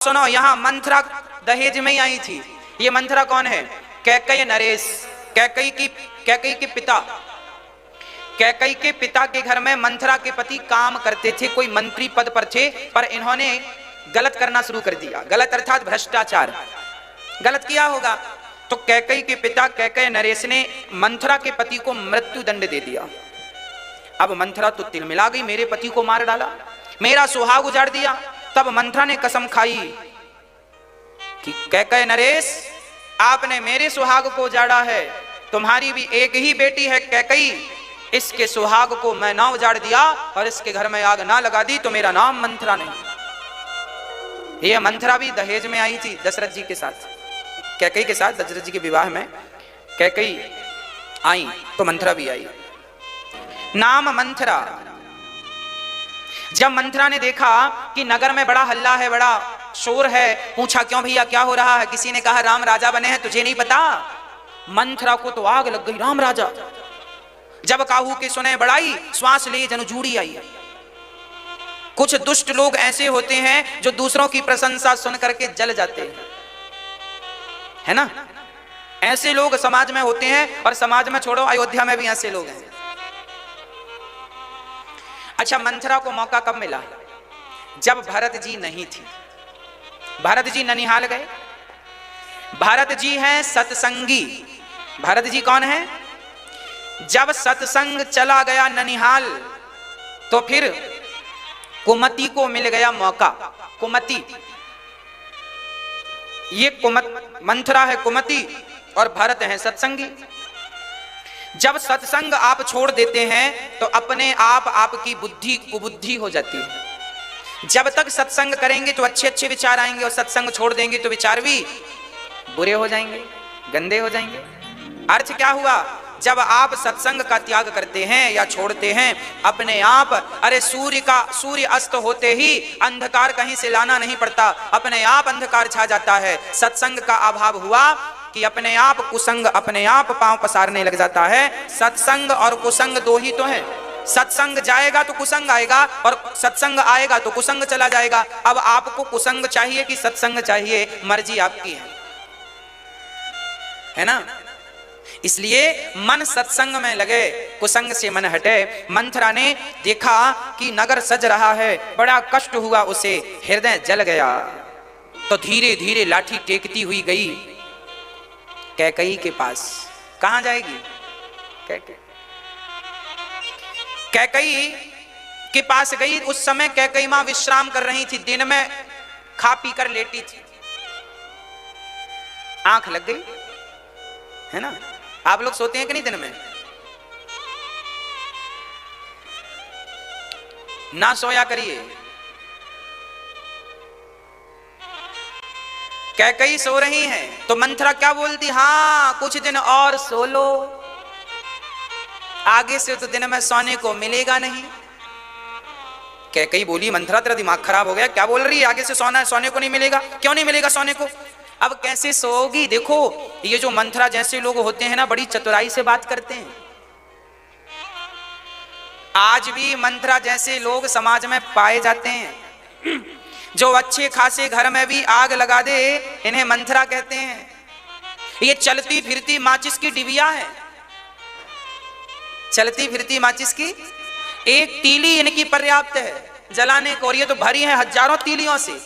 सुनो, यहाँ मंथरा दहेज में ही आई थी। ये मंथरा कौन है? कैकई नरेश, कैकई के पिता। कैकई के पिता के घर में मंथरा के पति काम करते थे, कोई मंत्री पद पर थे, पर इन्होंने गलत करना शुरू कर दिया। गलत अर्थात भ्रष्टाचार, गलत किया होगा। तो कैकई के पिता कैकई नरेश ने मंथरा के पति को मृत्यु दंड दे दिया। अब मंथरा तो तिलमिला गई, मेरे पति को मार डाला, मेरा सुहाग उजाड़ दिया। तब मंथरा ने कसम खाई कि कैकई नरेश, आपने मेरे सुहाग को उजाड़ा है, तुम्हारी भी एक ही बेटी है कैकई, इसके सुहाग को मैं ना उजाड़ दिया और इसके घर में आग ना लगा दी तो मेरा नाम मंथरा नहीं। ये मंथरा भी दहेज में आई थी दशरथ जी के साथ, कैकई के साथ दशरथ जी के विवाह में कैकई आई तो मंथरा भी आई। नाम मंथरा। जब मंथरा ने देखा कि नगर में बड़ा हल्ला है, बड़ा शोर है, पूछा क्यों भैया क्या हो रहा है? किसी ने कहा राम राजा बने हैं, तुझे नहीं पता? मंथरा को तो आग लग गई, राम राजा। जब काहू के सुने बड़ाई, श्वास ले जनु जूड़ी आई। कुछ दुष्ट लोग ऐसे होते हैं जो दूसरों की प्रशंसा सुन करके जल जाते हैं, है ना? ऐसे लोग समाज में होते हैं, और समाज में छोड़ो, अयोध्या में भी ऐसे लोग हैं। अच्छा, मंथरा को मौका कब मिला? जब भरत जी नहीं थी। भरत जी ननिहाल गए। भरत जी हैं सत्संगी। भरत जी कौन है? जब सत्संग चला गया ननिहाल तो फिर कुमति को मिल गया मौका। कुमति, ये मंथरा है कुमति और भरत है सत्संगी। जब सत्संग आप छोड़ देते हैं तो अपने आप आपकी बुद्धि कुबुद्धि हो जाती है। जब तक सत्संग करेंगे तो अच्छे अच्छे विचार आएंगे, और सत्संग छोड़ देंगे तो विचार भी बुरे हो जाएंगे, गंदे हो जाएंगे। अर्थ क्या हुआ? जब आप सत्संग का त्याग करते हैं या छोड़ते हैं, अपने आप, अरे सूर्य अस्त होते ही अंधकार कहीं से लाना नहीं पड़ता, अपने आप अंधकार छा जाता है। सत्संग का अभाव हुआ कि अपने आप कुसंग अपने आप पांव पसारने लग जाता है। सत्संग और कुसंग दो ही तो है। सत्संग जाएगा तो कुसंग आएगा, और सत्संग आएगा तो कुसंग चला जाएगा। अब आपको कुसंग चाहिए कि सत्संग चाहिए, मर्जी आपकी है ना? इसलिए मन सत्संग में लगे, कुसंग से मन हटे। मंथरा ने देखा कि नगर सज रहा है, बड़ा कष्ट हुआ उसे, हृदय जल गया। तो धीरे धीरे लाठी टेकती हुई गई कैकई के पास। कहां जाएगी? कैकई के पास गई। उस समय कैकई मां विश्राम कर रही थी, दिन में खा पी कर लेटी थी, आंख लग गई, है ना? आप लोग सोते हैं कि नहीं दिन में? ना सोया करिए। कैकई सो रही हैं तो मंथरा क्या बोलती? हाँ, कुछ दिन और सो लो, आगे से तो दिन में सोने को मिलेगा नहीं। कैकई बोली, मंथरा तेरा दिमाग खराब हो गया, क्या बोल रही है? आगे से सोने को नहीं मिलेगा? क्यों नहीं मिलेगा सोने को? अब कैसे सोओगी? देखो, ये जो मंथरा जैसे लोग होते हैं ना, बड़ी चतुराई से बात करते हैं। आज भी मंथरा जैसे लोग समाज में पाए जाते हैं, जो अच्छे खासे घर में भी आग लगा दे, इन्हें मंथरा कहते हैं। ये चलती फिरती माचिस की डिबिया है, चलती फिरती माचिस की एक तीली इनकी पर्याप्त है जलाने को, और ये तो भरी है हजारों तीलियों से।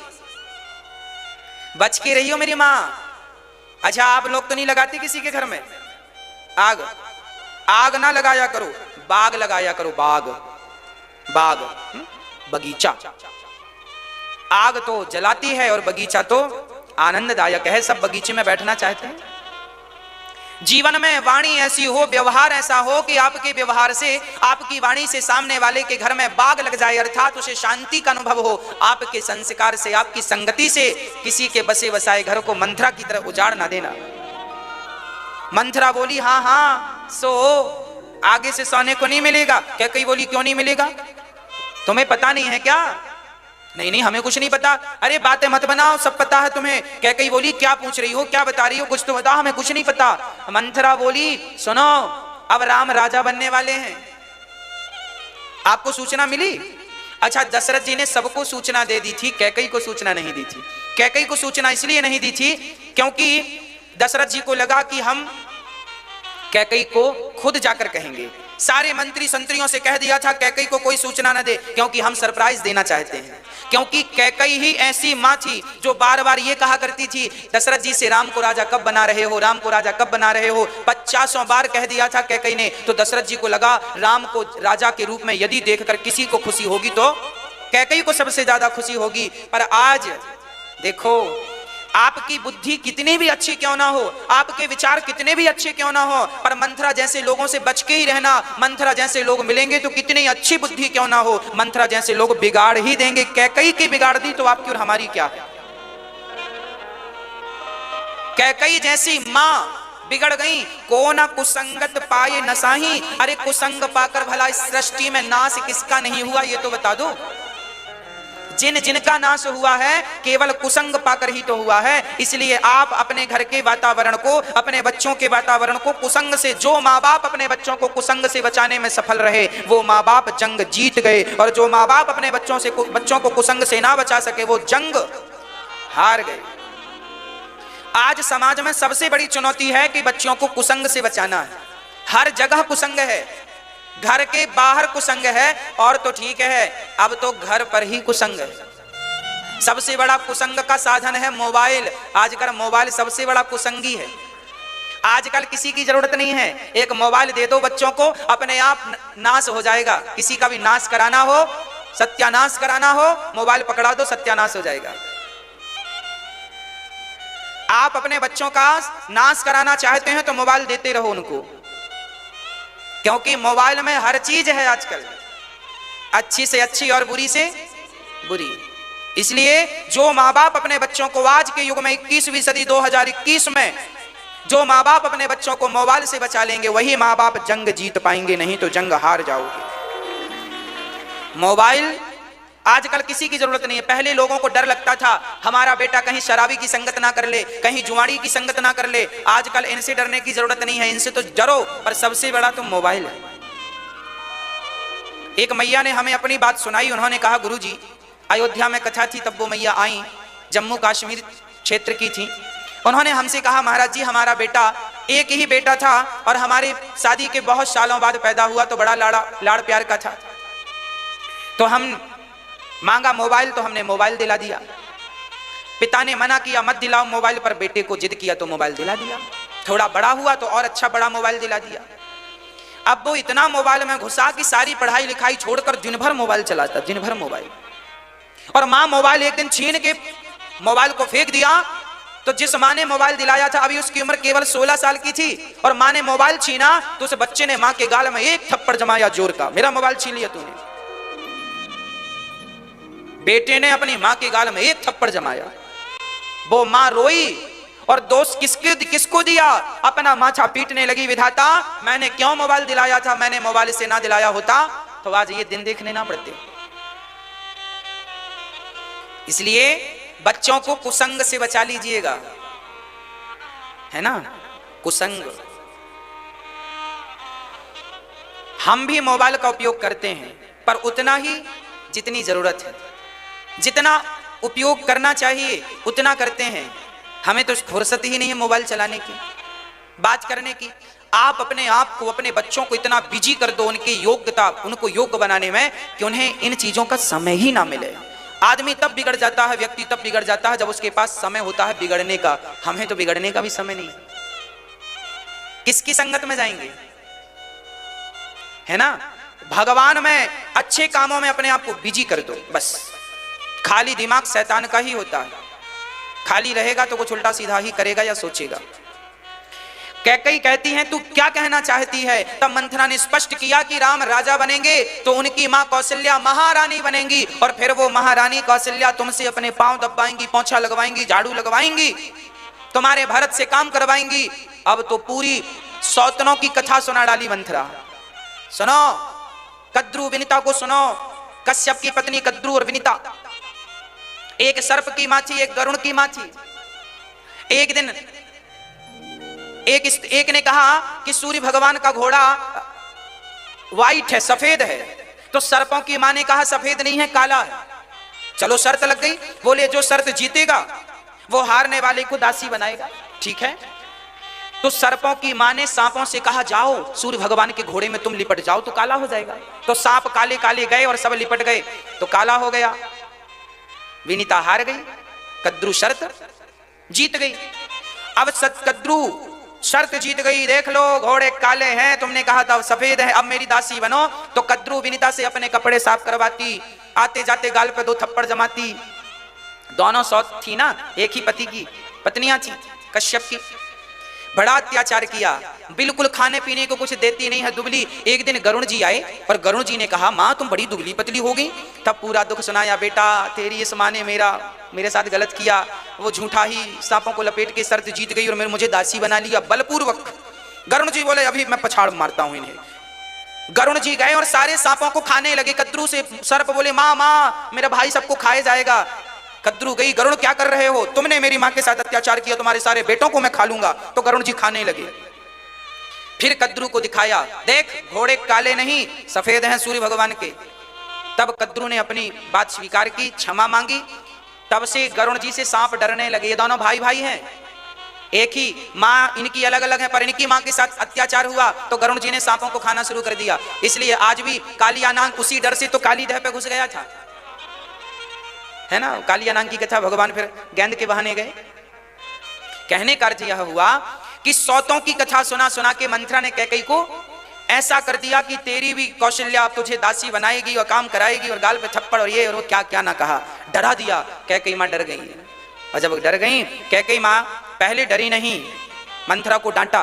बच के रहियो मेरी माँ। अच्छा, आप लोग तो नहीं लगाते किसी के घर में आग? आग ना लगाया करो, बाग लगाया करो, बाग बगीचा। आग तो जलाती है और बगीचा तो आनंददायक है, सब बगीचे में बैठना चाहते हैं। जीवन में वाणी ऐसी हो, व्यवहार ऐसा हो कि आपके व्यवहार से, आपकी वाणी से सामने वाले के घर में बाग लग जाए, अर्थात उसे शांति का अनुभव हो। आपके संस्कार से, आपकी संगति से किसी के बसे बसाए घर को मंथरा की तरह उजाड़ ना देना। मंथरा बोली, हाँ हाँ सो, आगे से सोने को नहीं मिलेगा। कैकई बोली, क्यों नहीं मिलेगा? तुम्हें पता नहीं है क्या? नहीं नहीं, हमें कुछ नहीं पता। अरे बातें मत बनाओ, सब पता है तुम्हें। कैकई बोली, क्या पूछ रही हो, क्या बता रही हो? कुछ तो बता, हमें कुछ नहीं पता। मंथरा बोली, सुनो, अब राम राजा बनने वाले हैं, आपको सूचना मिली? अच्छा, दशरथ जी ने सबको सूचना दे दी थी, कैकई को सूचना नहीं दी थी। कैकई को सूचना इसलिए नहीं दी थी क्योंकि दशरथ जी को लगा कि हम कैकई को खुद जाकर कहेंगे। सारे मंत्री संतरियों से कह दिया था कैकई को कोई सूचना न दे, क्योंकि हम सरप्राइज देना चाहते हैं। क्योंकि कैकई ही ऐसी मां थी जो बार बार ये कहा करती थी दशरथ जी से, राम को राजा कब बना रहे हो, राम को राजा कब बना रहे हो। 50 बार कह दिया था कैकई ने। तो दशरथ जी को लगा राम को राजा के रूप में यदि देखकर किसी को खुशी होगी तो कैकई को सबसे ज्यादा खुशी होगी। पर आज देखो, आपकी बुद्धि कितनी भी अच्छी क्यों ना हो, आपके विचार कितने भी अच्छे क्यों ना हो, पर मंथरा जैसे लोगों से बच के ही रहना। मंथरा जैसे लोग मिलेंगे तो कितनी अच्छी बुद्धि क्यों ना हो, मंथरा जैसे लोग बिगाड़ ही देंगे। कैकई की बिगाड़ दी तो आपकी और हमारी क्या है। कैकई जैसी मां बिगड़ गई, को ना कुसंगत पाए नसाही। अरे कुसंग पाकर भला इस सृष्टि में नाश किसका नहीं हुआ, ये तो बता दो। जिन जिनका नाश हुआ है केवल कुसंग पाकर ही तो हुआ है। इसलिए आप अपने घर के वातावरण को, अपने बच्चों के वातावरण को कुसंग से, जो माँ बाप अपने बच्चों को कुसंग से बचाने में सफल रहे वो माँ बाप जंग जीत गए, और जो माँ बाप अपने बच्चों को कुसंग से ना बचा सके वो जंग हार गए। आज समाज में सबसे बड़ी चुनौती है कि बच्चों को कुसंग से बचाना है। हर जगह कुसंग है, घर के बाहर कुसंग है, और तो ठीक है अब तो घर पर ही कुसंग है। सबसे बड़ा कुसंग का साधन है मोबाइल। आजकल मोबाइल सबसे बड़ा कुसंगी है। आजकल किसी की जरूरत नहीं है, एक मोबाइल दे दो बच्चों को, अपने आप नाश हो जाएगा। किसी का भी नाश कराना हो, सत्यानाश कराना हो, मोबाइल पकड़ा दो, सत्यानाश हो जाएगा। आप अपने बच्चों का नाश कराना चाहते हैं तो मोबाइल देते रहो उनको, क्योंकि मोबाइल में हर चीज है आजकल, अच्छी से अच्छी और बुरी से बुरी। इसलिए जो माँ बाप अपने बच्चों को आज के युग में 21वीं सदी 2021 में जो माँ बाप अपने बच्चों को मोबाइल से बचा लेंगे वही माँ बाप जंग जीत पाएंगे, नहीं तो जंग हार जाओगे। मोबाइल आजकल किसी की जरूरत नहीं है। पहले लोगों को डर लगता था हमारा बेटा कहीं शराबी की संगत ना कर ले, कहीं जुआड़ी की संगत ना कर ले। आजकल इनसे डरने की जरूरत नहीं है, इनसे तो डरो, पर सबसे बड़ा तो मोबाइल है। एक मैया ने हमें अपनी बात सुनाई। उन्होंने कहा गुरुजी, अयोध्या में कथा थी, तब वो मैया आई, जम्मू कश्मीर क्षेत्र की थी। उन्होंने हमसे कहा महाराज जी हमारा बेटा, एक ही बेटा था और हमारी शादी के बहुत सालों बाद पैदा हुआ, तो बड़ा लाड़ प्यार का था। तो हम मांगा मोबाइल, तो हमने मोबाइल दिला दिया। पिता ने मना किया मत दिलाओ मोबाइल, पर बेटे को जिद किया तो मोबाइल दिला दिया। थोड़ा बड़ा हुआ तो और अच्छा बड़ा मोबाइल दिला दिया। अब वो इतना मोबाइल में घुसा कि सारी पढ़ाई लिखाई छोड़कर दिन भर मोबाइल चलाता, दिन भर मोबाइल। और माँ मोबाइल एक दिन छीन के मोबाइल को फेंक दिया। तो जिस माँ ने मोबाइल दिलाया था अभी उसकी उम्र केवल 16 साल की थी, और माँ ने मोबाइल छीना तो उस बच्चे ने माँ के गाल में एक थप्पड़ जमाया जोर का, मेरा मोबाइल छीन लिया तूने। बेटे ने अपनी मां के गाल में एक थप्पड़ जमाया। वो मां रोई और दोस्त किसको दिया, अपना माथा पीटने लगी, विधाता मैंने क्यों मोबाइल दिलाया था, मैंने मोबाइल से ना दिलाया होता तो आज ये दिन देखने ना पड़ते। इसलिए बच्चों को कुसंग से बचा लीजिएगा, है ना, कुसंग। हम भी मोबाइल का उपयोग करते हैं, पर उतना ही जितनी जरूरत है, जितना उपयोग करना चाहिए उतना करते हैं। हमें तो फुर्सत ही नहीं है मोबाइल चलाने की, बात करने की। आप अपने आप को, अपने बच्चों को इतना बिजी कर दो उनकी योग्यता, उनको योग्य बनाने में कि उन्हें इन चीजों का समय ही ना मिले। आदमी तब बिगड़ जाता है, व्यक्ति तब बिगड़ जाता है जब उसके पास समय होता है बिगड़ने का। हमें तो बिगड़ने का भी समय नहीं। किसकी संगत में जाएंगे, है ना। भगवान में, अच्छे कामों में अपने आप को बिजी कर दो बस। खाली दिमाग शैतान का ही होता है, खाली रहेगा तो कुछ उल्टा सीधा ही करेगा या सोचेगा। कैकई कहती हैं तू क्या कहना चाहती है। तब मंथरा ने स्पष्ट किया कि राम राजा बनेंगे तो उनकी मां कौशल्या महारानी बनेंगी, और फिर वो महारानी कौशल्या तुमसे अपने पांव दबाएंगी, पोंछा लगवाएंगी, झाड़ू लगवाएंगी, तुम्हारे भरत से काम करवाएंगी। अब तो पूरी सौतनों की कथा सुना डाली मंथरा। सुनो, कद्रू विनीता को सुनो। कश्यप की पत्नी कद्रू और विनीता एक सर्प की मां थी, एक गरुड़ की मां थी। एक दिन एक ने कहा कि सूर्य भगवान का घोड़ा वाइट है, सफेद है। तो सर्पों की मां ने कहा सफेद नहीं है, काला है। चलो शर्त लग गई। बोले जो शर्त जीतेगा वो हारने वाले को दासी बनाएगा, ठीक है। तो सर्पों की मां ने सांपों से कहा, जाओ सूर्य भगवान के घोड़े में तुम लिपट जाओ तो काला हो जाएगा। तो सांप काले काले गए और सब लिपट गए तो काला हो गया। विनीता हार गई, कद्रू शर्त जीत गई। अब कद्रू शर्त जीत गई, देख लो घोड़े काले हैं, तुमने कहा था सफेद है, अब मेरी दासी बनो। तो कद्रू विनीता से अपने कपड़े साफ करवाती, आते जाते गाल पे 2 थप्पड़ जमाती। दोनों सौत थी ना, एक ही पति की पत्नियां थी कश्यप की। बड़ा अत्याचार किया, बिल्कुल खाने पीने को कुछ देती नहीं है, दुबली। एक दिन गरुण जी आए और गरुण जी ने कहा, माँ तुम बड़ी दुबली पतली हो गई। तब पूरा दुख सुनाया, बेटा तेरी इस माँ ने मेरे साथ गलत किया, वो झूठा ही सांपों को लपेट के शर्त जीत गई और मुझे दासी बना लिया बलपूर्वक। गरुण जी बोले, अभी मैं पछाड़ मारता हूं इन्हें। गरुण जी गए और सारे सांपों को खाने लगे। कद्रू से सर्प बोले, माँ माँ मेरा भाई सबको खाए जाएगा। कद्रू गई, गरुण क्या कर रहे हो, तुमने मेरी मां के साथ अत्याचार किया, तुम्हारे सारे बेटों को मैं खा लूंगा। तो गरुण जी खाने लगे। फिर कद्रू को दिखाया, देख घोड़े काले नहीं सफेद हैं सूर्य भगवान के। तब कद्रू ने अपनी बात स्वीकार की, क्षमा मांगी। तब से गरुण जी से सांप डरने लगे। ये दोनों भाई भाई हैं, एक ही माँ इनकी अलग अलग है, पर इनकी माँ के साथ अत्याचार हुआ तो गरुण जी ने सांपों को खाना शुरू कर दिया। इसलिए आज भी कालिया नाग उसी डर से तो काली दह पे घुस गया था, है ना। कालिया नाग की कथा भगवान फिर गेंद के बहाने गए। कहने का अर्थ यह हुआ कि सौतों की कथा सुना सुना के मंथरा ने कैकेयी को ऐसा कर दिया कि तेरी भी कौशल्या तुझे दासी बनाएगी और काम कराएगी, और गाल पे थप्पड़ और ये और वो क्या क्या ना कहा, डरा दिया। कैकेयी मां डर गई, और जब डर गई कैकेयी मां पहले डरी नहीं, मंथरा को डांटा,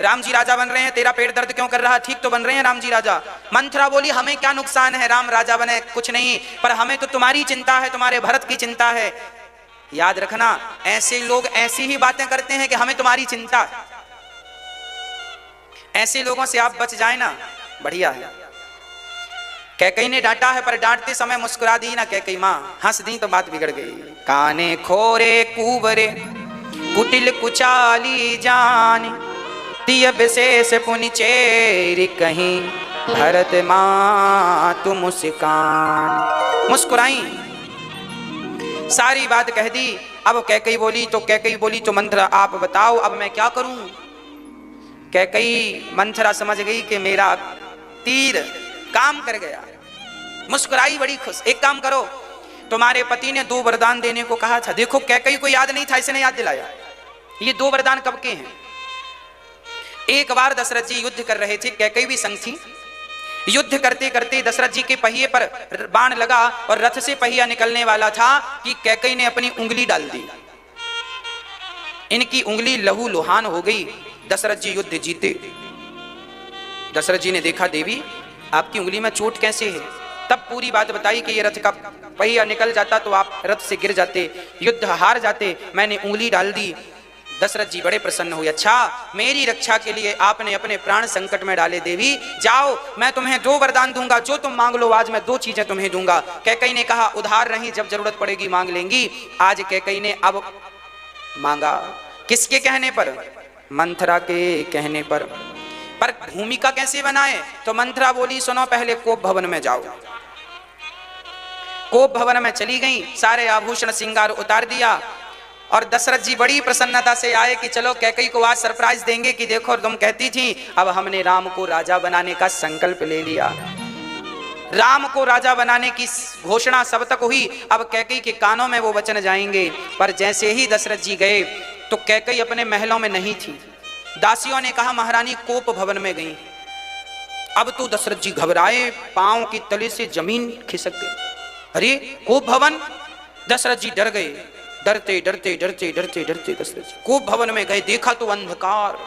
राम जी राजा बन रहे हैं, तेरा पेट दर्द क्यों कर रहा, ठीक तो बन रहे हैं राम जी राजा। मंथरा बोली, हमें क्या नुकसान है राम राजा बने, कुछ नहीं, पर हमें तो तुम्हारी चिंता है, तुम्हारे भरत की चिंता है। याद रखना, ऐसे लोग ऐसी ही बातें करते हैं कि हमें तुम्हारी चिंता है। ऐसे लोगों से आप बच जाए ना, बढ़िया है। कैकेयी ने डांटा है, पर डांटते समय मुस्कुरा दी ना कैकेयी मां, हंस दी तो बात बिगड़ गई। काने खोरे कुबरे कुटिल कुचाली जान, तिय विशेष पुनि चेरी कहीं, भरत मां तुम मुस्कान। मुस्कुराई, सारी बात कह दी। अब कैकेयी बोली तो मंथरा आप बताओ अब मैं क्या करूं। कैकेयी मंथरा समझ गई कि मेरा तीर काम कर गया, मुस्कुराई बड़ी खुश। एक काम करो, तुम्हारे पति ने 2 वरदान देने को कहा था। देखो कैकेयी को याद नहीं था, इसने याद दिलाया। ये 2 वरदान कब के हैं। एक बार दशरथ जी युद्ध कर रहे थे, कैकेयी भी संग थी। युद्ध करते करते दशरथ जी के पहिए पर बाण लगा और रथ से पहिया निकलने वाला था कि कैकेयी ने अपनी उंगली डाल दी। इनकी उंगली लहू लुहान हो गई। दशरथ जी युद्ध जीते। दशरथ जी ने देखा, देवी आपकी उंगली में चोट कैसे है। तब पूरी बात बताई कि ये रथ का पहिया निकल जाता तो आप रथ से गिर जाते, युद्ध हार जाते, मैंने उंगली डाल दी। दशरथ जी बड़े प्रसन्न हुए। अच्छा, मेरी रक्षा के लिए आपने अपने प्राण संकट में डाले, देवी जाओ मैं तुम्हें 2 वरदान दूंगा, जो तुम मांग लो, आज मैं 2 चीजें तुम्हें दूंगा। कैकेयी ने कहा, उधार नहीं, जब जरूरत पड़ेगी मांग लेंगी। आज कैकेयी ने अब मांगा, किसके कहने पर, मंथरा के कहने पर भूमिका कैसे बनाए। तो मंथरा बोली, सुनो पहले कोप भवन में जाओ। कोप भवन में चली गई, सारे आभूषण श्रृंगार उतार दिया, और दशरथ जी बड़ी प्रसन्नता से आए कि चलो कैकेयी को आज सरप्राइज देंगे कि देखो तुम कहती थी, अब हमने राम को राजा बनाने का संकल्प ले लिया। राम को राजा बनाने की घोषणा सब तक हुई, अब कैकेयी के कानों में वो वचन जाएंगे। पर जैसे ही दशरथ जी गए तो कैकेयी अपने महलों में नहीं थी। दासियों ने कहा, महारानी कोप भवन में गई। अब तो दशरथ जी घबराए, पांव की तले से जमीन खिसक गई। अरे कोप भवन, दशरथ जी डर गए। डरते डरते डरते डरते डरते दशरथ जी कोप भवन में गए। देखा तो अंधकार,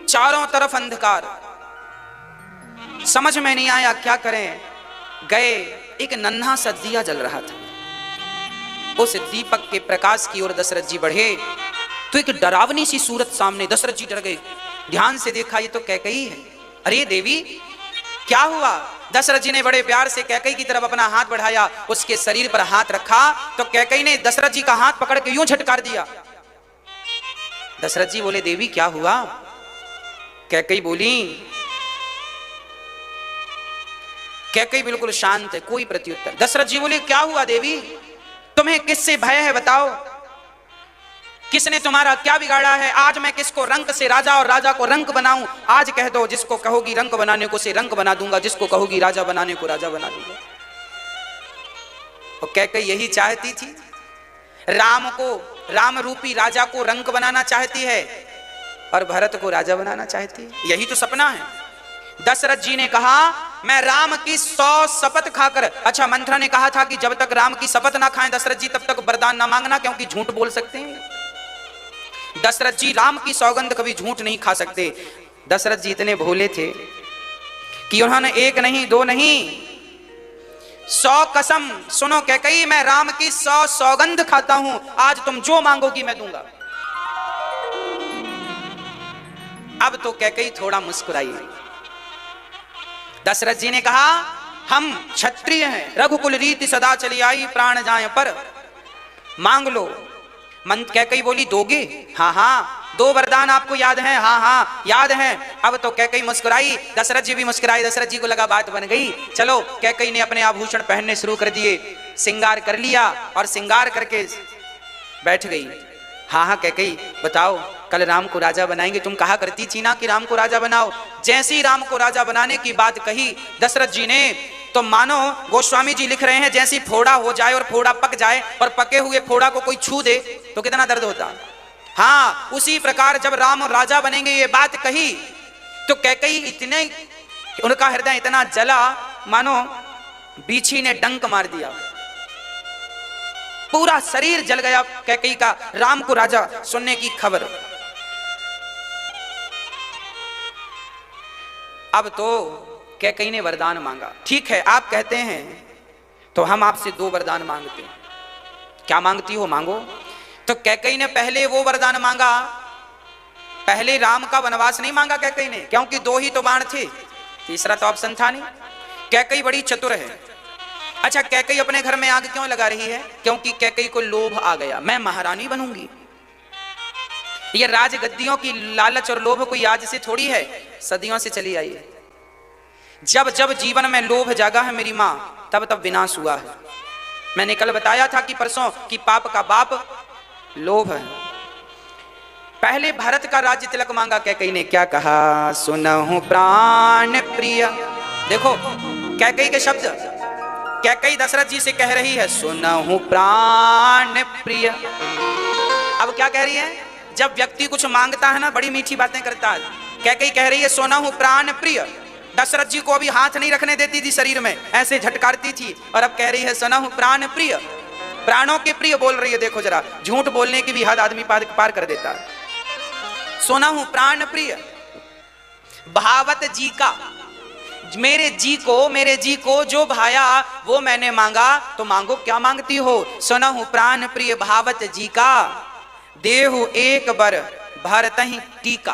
चारों तरफ अंधकार, समझ में नहीं आया क्या करें। गए, एक नन्हा सा दिया जल रहा था। उस दीपक के प्रकाश की ओर दशरथ जी बढ़े तो एक डरावनी सी सूरत सामने। दशरथ जी डर गए, ध्यान से देखा, ये तो कैकेयी है। अरे देवी क्या हुआ। दशरथ जी ने बड़े प्यार से कैकेयी की तरफ अपना हाथ बढ़ाया, उसके शरीर पर हाथ रखा तो कैकेयी ने दशरथ जी का हाथ पकड़ के यूं झटकार दिया। दशरथ जी बोले, देवी क्या हुआ। कैकेयी बोली, कैकेयी बिल्कुल शांत है, कोई प्रत्युत्तर। दशरथ जी बोले, क्या हुआ देवी, तुम्हें किससे भय है बताओ। किसने तुम्हारा क्या बिगाड़ा है? आज मैं किसको रंक से राजा और राजा को रंक बनाऊं? आज कह दो, जिसको कहोगी रंक बनाने को से रंक बना दूंगा, जिसको कहोगी राजा बनाने को राजा बना दूंगा। और कैकई यही चाहती थी, राम को, राम रूपी राजा को रंक बनाना चाहती है और भरत को राजा बनाना चाहती है। यही तो सपना है। दशरथ जी ने कहा मैं राम की 100 शपथ खाकर, अच्छा मंथरा ने कहा था कि जब तक राम की शपथ ना खाएं दशरथ जी तब तक वरदान ना मांगना, क्योंकि झूठ बोल सकते हैं। दशरथ जी राम की सौगंध कभी झूठ नहीं खा सकते। दशरथ जी इतने भोले थे कि उन्होंने एक नहीं दो नहीं 100 कसम, सुनो कैकई मैं राम की 100 सौगंध खाता हूं, आज तुम जो मांगोगी मैं दूंगा। अब तो कैकई थोड़ा मुस्कुराई। दशरथ जी ने कहा हम क्षत्रिय हैं, रघुकुल रीति सदा चली आई, प्राण जाए पर मांग लो। कैकई बोली दोगे? हाँ हाँ, 2 वरदान आपको याद हैं? हाँ हाँ याद हैं। अब तो कैकई मुस्कुराई, दशरथ जी भी मुस्कुराई। दशरथ जी को लगा बात बन गई, चलो। कैकई ने अपने आभूषण पहनने शुरू कर दिए, श्रृंगार कर लिया और श्रृंगार करके बैठ गई। हाँ हाँ कैकई बताओ, कल राम को राजा बनाएंगे, तुम कहा करती थी ना कि राम को राजा बनाओ। जैसे ही राम को राजा बनाने की बात कही दशरथ जी ने, तो मानो गोस्वामी जी लिख रहे हैं जैसे फोड़ा हो जाए और फोड़ा पक जाए और पके हुए फोड़ा को कोई छू दे तो कितना दर्द होता। हाँ उसी प्रकार जब राम राजा बनेंगे ये बात कही तो कैकई इतने, उनका हृदय इतना जला मानो बीछी ने डंक मार दिया, पूरा शरीर जल गया कैकई का राम को राजा सुनने की खबर। अब तो कैकई ने वरदान मांगा। ठीक है आप कहते हैं तो हम आपसे 2 वरदान मांगते हैं, क्या मांगती हो मांगो। तो कैकई ने पहले वो वरदान मांगा, पहले राम का वनवास नहीं मांगा कैकई ने, क्योंकि 2 ही तो बाण थे, तीसरा तो ऑप्शन था नहीं। कैकई बड़ी चतुर है। अच्छा कैकई अपने घर में आग क्यों लगा रही है? क्योंकि कैकई को लोभ आ गया, मैं महारानी बनूंगी। ये राजगद्दियों की लालच और लोभ कोई आज से थोड़ी है, सदियों से चली आई है। जब जब जीवन में लोभ जागा है मेरी मां, तब तब विनाश हुआ है। मैंने कल बताया था कि परसों कि पाप का बाप लोभ है। पहले भारत का राज्य तिलक मांगा कैकई ने, क्या कहा? सुनहु प्राण प्रिय। देखो कैकई के शब्द, कैकई दशरथ जी से कह रही है सुनहु प्राण प्रिय। अब क्या कह रही है? जब व्यक्ति कुछ मांगता है ना, बड़ी मीठी बातें करता है। कैकई कह रही है सुनहु प्राण प्रिय। दशरथ जी को अभी हाथ नहीं रखने देती थी शरीर में, ऐसे झटकारती थी, और अब कह रही है सुनहु प्राण प्रिय, प्राणों के प्रिय बोल रही है। देखो जरा, झूठ बोलने की भी हद आदमी पार कर देता है। सुनहु प्राण प्रिय, भावत जी का, मेरे जी को जो भाया वो मैंने मांगा, तो मांगो क्या मांगती हो? सुनहु प्राण प्रिय भावत जी का, देहु एक बर भरत ही टीका।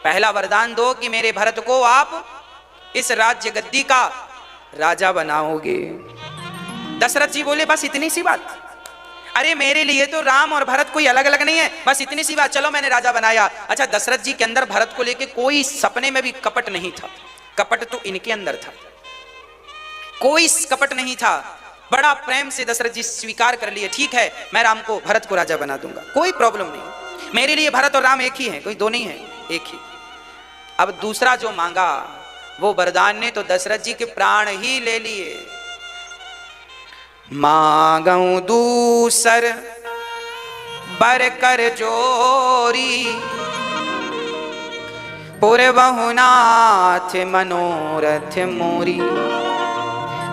पहला वरदान दो कि मेरे भरत को आप इस राज्य गद्दी का राजा बनाओगे। दशरथ जी बोले बस इतनी सी बात? अरे मेरे लिए तो राम और भरत कोई अलग अलग नहीं है, बस इतनी सी बात, चलो मैंने राजा बनाया। अच्छा दशरथ जी के अंदर भरत को लेके कोई सपने में भी कपट नहीं था, कपट तो इनके अंदर था, कोई कपट नहीं था। बड़ा प्रेम से दशरथ जी स्वीकार कर लिए, ठीक है मैं राम को भरत को राजा बना दूंगा, कोई प्रॉब्लम नहीं, मेरे लिए भरत और राम एक ही है, कोई 2 नहीं है, एक ही। अब दूसरा जो मांगा वो वरदान ने तो दशरथ जी के प्राण ही ले लिए। मांगू दूसर बर कर जोरी, पूर्वहुनाथ मनोरथ मोरी।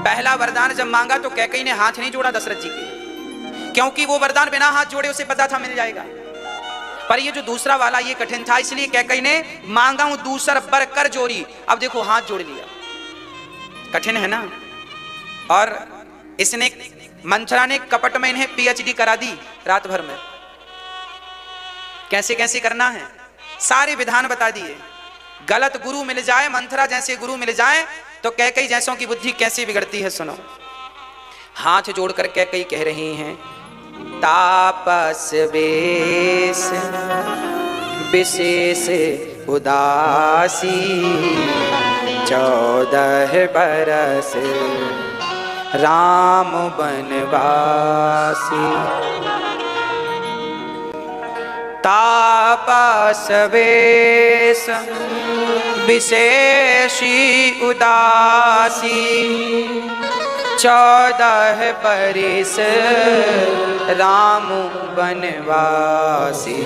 पहला वरदान जब मांगा तो कैकई ने हाथ नहीं जोड़ा दशरथ जी के, क्योंकि वो वरदान बिना हाथ जोड़े उसे पता था मिल जाएगा। पर ये जो दूसरा वाला ये कठिन था, इसलिए कैकई ने मांगा हूं दूसर बर कर जोरी। अब देखो हाथ जोड़ लिया, कठिन है ना। और इसने मंथरा ने कपट में इन्हें PhD करा दी रात भर में, कैसे कैसे करना है सारे विधान बता दिए। गलत गुरु मिल जाए, मंथरा जैसे गुरु मिल जाए तो कैकई जैसों की बुद्धि कैसे बिगड़ती है सुनो। हाथ जोड़कर कैकई कह रही हैं, तापस वेश विशेष उदासी, 14 बरस राम बनवासी। पासवेश विशेषी उदासी 14 बरिस राम बनवासी।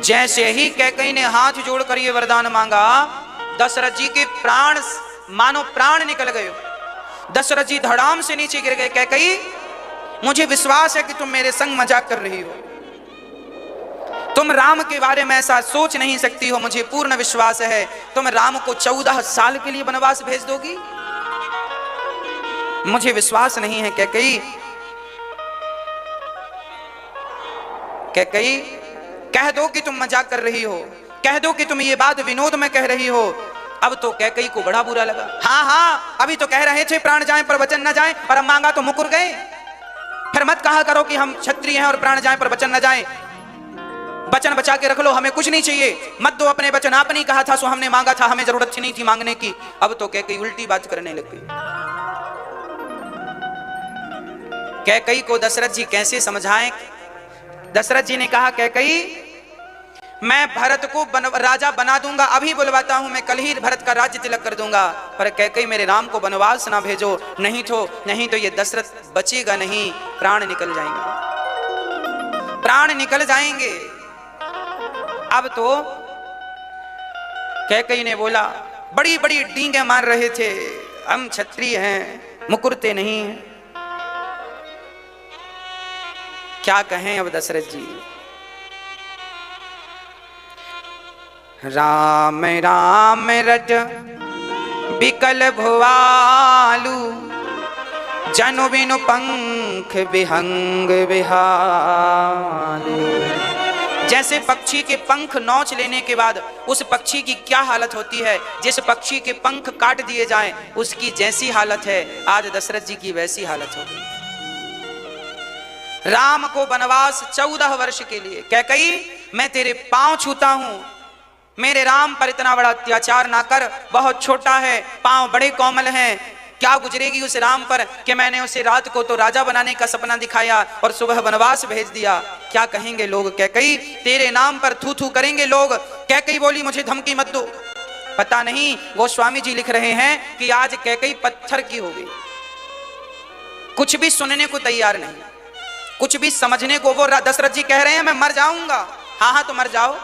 जैसे ही कैकई ने हाथ जोड़कर ये वरदान मांगा, दशरथ जी के प्राण मानो प्राण निकल गए। दशरथ जी धड़ाम से नीचे गिर गए। कैकई, मुझे विश्वास है कि तुम मेरे संग मजाक कर रही हो, तुम राम के बारे में ऐसा सोच नहीं सकती हो। मुझे पूर्ण विश्वास है तुम राम को 14 साल के लिए वनवास भेज दोगी। मुझे विश्वास नहीं है कैकई। कैकई, कह दो कि तुम मजाक कर रही हो, कह दो कि तुम ये बात विनोद में कह रही हो। अब तो कैकई को बड़ा बुरा लगा। हाँ हाँ, अभी तो कह रहे थे प्राण जाएं पर वचन न जाएं, और अब मांगा तो मुकर गए। फिर मत कहा करो कि हम क्षत्रिय हैं और प्राण जाएं पर वचन न जाएं। वचन बचा के रख लो, हमें कुछ नहीं चाहिए। मत दो अपने वचन, आपने कहा था सो हमने मांगा था, हमें जरूरत नहीं थी मांगने की। अब तो कैकई उल्टी बात करने लग गई। कैकई को दशरथ जी कैसे समझाएं? दशरथ जी ने कहा, कैकई मैं भरत को राजा बना दूंगा, अभी बुलवाता हूं, मैं कल ही भरत का राज्य तिलक कर दूंगा। पर कैकई मेरे राम को वनवास ना भेजो, नहीं तो ये दशरथ बचेगा नहीं, प्राण निकल जाएंगे, प्राण निकल जाएंगे। अब तो कैकई ने बोला, बड़ी बड़ी डींगे मार रहे थे, हम क्षत्रिय हैं, मुकुरते नहीं हैं। क्या कहें अब दशरथ जी। राम राम रट बिकल भुआलू, जनु बिनु पंख विहंग विहालू। जैसे पक्षी के पंख नोच लेने के बाद उस पक्षी की क्या हालत होती है, जिस पक्षी के पंख काट दिए जाएं उसकी जैसी हालत है, आज दशरथ जी की वैसी हालत हो गई। राम को वनवास 14 वर्ष के लिए। कैकई, मैं तेरे पांव छूता हूं, मेरे राम पर इतना बड़ा अत्याचार ना कर, बहुत छोटा है, पांव बड़े कोमल हैं। क्या गुजरेगी उस राम पर कि मैंने उसे रात को तो राजा बनाने का सपना दिखाया और सुबह वनवास भेज दिया। क्या कहेंगे लोग? कैकई, तेरे नाम पर थू थू करेंगे लोग। कैकई बोली, मुझे धमकी मत दो। पता नहीं, गोस्वामी जी लिख रहे हैं कि आज कैकई पत्थर की हो गई, कुछ भी सुनने को तैयार नहीं, कुछ भी समझने को। वो दशरथ जी कह रहे हैं मैं मर जाऊंगा। हाँ हाँ, तो मर जाओ,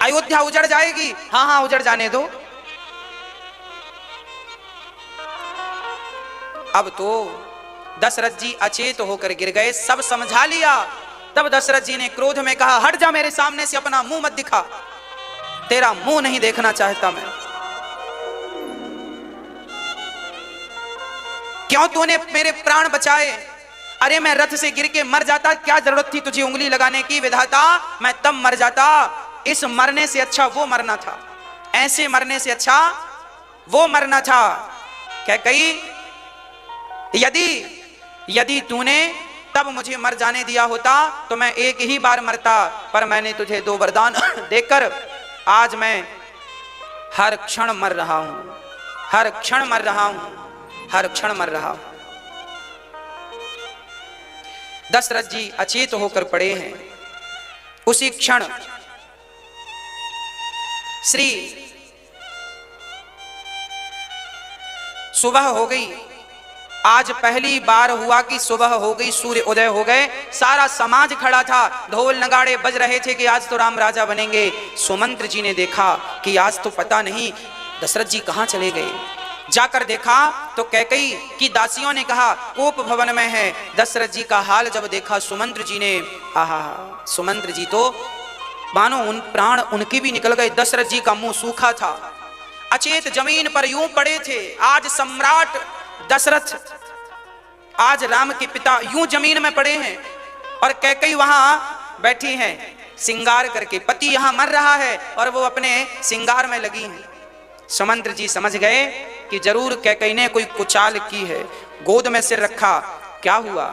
अयोध्या उजड़ जाएगी। हाँ हाँ, उजड़ जाने दो। अब तो दशरथ जी अचेत होकर गिर गए, सब समझा लिया। तब दशरथ जी ने क्रोध में कहा, हट जा मेरे सामने से, अपना मुंह मत दिखा, तेरा मुंह नहीं देखना चाहता मैं। क्यों तूने मेरे प्राण बचाए? अरे मैं रथ से गिर के मर जाता, क्या जरूरत थी तुझे उंगली लगाने की? विधाता, मैं तब मर जाता। इस मरने से अच्छा वो मरना था, ऐसे मरने से अच्छा वो मरना था। कैकई, यदि तूने तब मुझे मर जाने दिया होता तो मैं एक ही बार मरता, पर मैंने तुझे 2 वरदान देकर आज मैं हर क्षण मर रहा हूं, हर क्षण मर रहा हूं, हर क्षण मर रहा हूं। दशरथ जी अचेत होकर पड़े हैं। उसी क्षण श्री सुबह हो गई। आज पहली बार हुआ कि सुबह हो गई, सूर्य उदय हो गए। सारा समाज खड़ा था, ढोल नगाड़े बज रहे थे कि आज तो राम राजा बनेंगे। सुमंत्र जी ने देखा कि आज तो पता नहीं दशरथ जी कहां चले गए। जाकर देखा तो कैकई की दासियों ने कहा कोप भवन में है। दशरथ जी का हाल जब देखा सुमंत्र जी ने, आहा, सुमंत्र जी तो मानो उन प्राण उनके भी निकल गए। दशरथ जी का मुंह सूखा था, अचेत जमीन पर यूं पड़े थे। आज सम्राट दशरथ, आज राम के पिता यूं जमीन में पड़े हैं और कैकई वहां बैठी हैं सिंगार करके। पति यहां मर रहा है और वो अपने सिंगार में लगी हैं। सुमंत्र जी समझ गए कि जरूर कैकई ने कोई कुचाल की है। गोद में सिर रखा, क्या हुआ?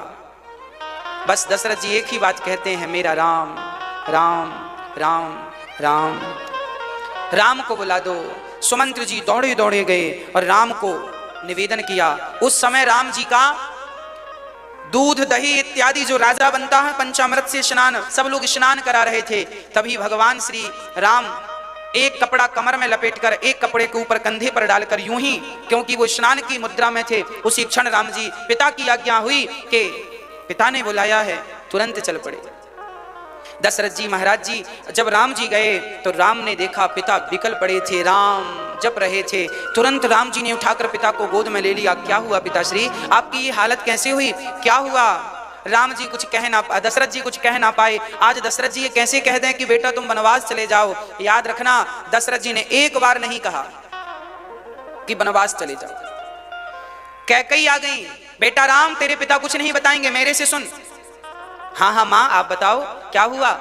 बस दशरथ जी एक ही बात कहते हैं, मेरा राम राम राम राम, राम को बुला दो। सुमंत्र जी दौड़े दौड़े गए और राम को निवेदन किया। उस समय राम जी का दूध दही इत्यादि जो राजा बनता है, पंचामृत से स्नान, सब लोग स्नान करा रहे थे। तभी भगवान श्री राम एक कपड़ा कमर में लपेटकर एक कपड़े के ऊपर कंधे पर डालकर यूं ही, क्योंकि वो स्नान की मुद्रा में थे, उसी क्षण राम जी, पिता की आज्ञा हुई कि पिता ने बुलाया है, तुरंत चल पड़े। दशरथ जी महाराज जी जब राम जी गए तो राम ने देखा पिता बिकल पड़े थे, राम जप रहे थे। तुरंत राम जी ने उठाकर पिता को गोद में ले लिया। क्या हुआ पिताश्री, आपकी ये हालत कैसे हुई, क्या हुआ? राम जी कुछ कह ना पाए, दशरथ जी कुछ कह ना पाए। आज दशरथ जी ये कैसे कह दें कि बेटा तुम वनवास चले जाओ? याद रखना, दशरथ जी ने एक बार नहीं कहा कि वनवास चले जाओ। कैकई आ गई, बेटा राम तेरे पिता कुछ नहीं बताएंगे, मेरे से सुन। हाँ हाँ माँ आप बताओ क्या हुआ?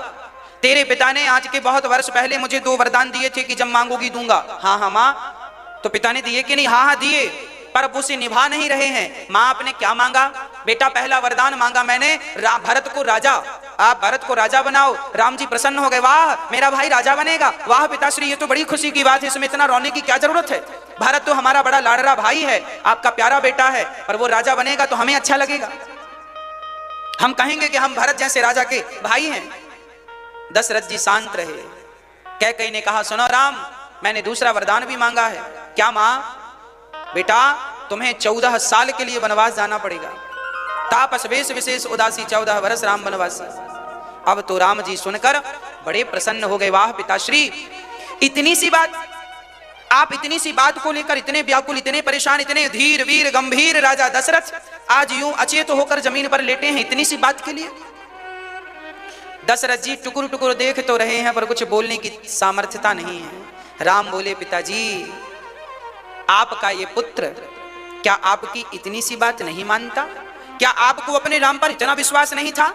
तेरे पिता ने आज के बहुत वर्ष पहले मुझे 2 वरदान दिए थे कि जब मांगोगी दूंगा। हाँ हाँ माँ, तो पिता ने दिए कि नहीं? हाँ हाँ दिए, पर अब उसे निभा नहीं रहे हैं। माँ आपने क्या मांगा? बेटा पहला वरदान मांगा मैंने भरत को राजा, आप भरत को राजा बनाओ। राम जी प्रसन्न हो गए, वाह मेरा भाई राजा बनेगा, वाह पिताश्री ये तो बड़ी खुशी की बात है, इसमें इतना रोने की क्या जरूरत है? भरत तो हमारा बड़ा लाडला भाई है, आपका प्यारा बेटा है, पर वो राजा बनेगा तो हमें अच्छा लगेगा, हम कहेंगे कि हम भरत जैसे राजा के भाई हैं। दशरथ जी शांत रहे। कैकई ने कहा सुनो राम, मैंने दूसरा वरदान भी मांगा है। क्या मां? बेटा तुम्हें 14 साल के लिए वनवास जाना पड़ेगा। तापस वेश विशेष उदासी 14 वर्ष राम वनवासी। अब तो राम जी सुनकर बड़े प्रसन्न हो गए, वाह पिताश्री इतनी सी बात, आप इतनी सी बात को लेकर इतने व्याकुल, इतने परेशान, इतने धीर वीर गंभीर राजा दशरथ आज यूं अचेत होकर जमीन पर लेटे हैं इतनी सी बात के लिए। दशरथ जी टुकुर टुकुर देख तो रहे हैं पर कुछ बोलने की सामर्थ्यता नहीं है। राम बोले पिताजी आपका ये पुत्र क्या आपकी इतनी सी बात नहीं मानता? क्या आपको अपने राम पर इतना विश्वास नहीं था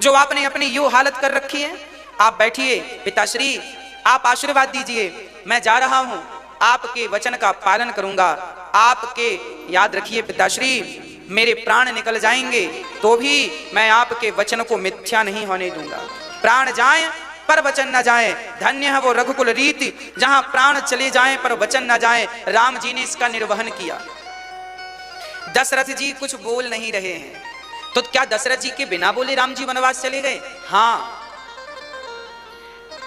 जो आपने अपनी यूं हालत कर रखी है? आप बैठिए पिताश्री, आप आशीर्वाद दीजिए, मैं जा रहा हूं, आपके वचन का पालन करूंगा। आपके याद रखिए पिताश्री, मेरे प्राण निकल जाएंगे तो भी मैं आपके वचन को मिथ्या नहीं होने दूंगा। प्राण जाएं पर वचन न जाए, धन्य है वो रघुकुल रीति जहां प्राण चले जाएं पर वचन न जाए। राम जी ने इसका निर्वहन किया। दशरथ जी कुछ बोल नहीं रहे हैं, तो क्या दशरथ जी के बिना बोले राम जी वनवास चले गए? हाँ,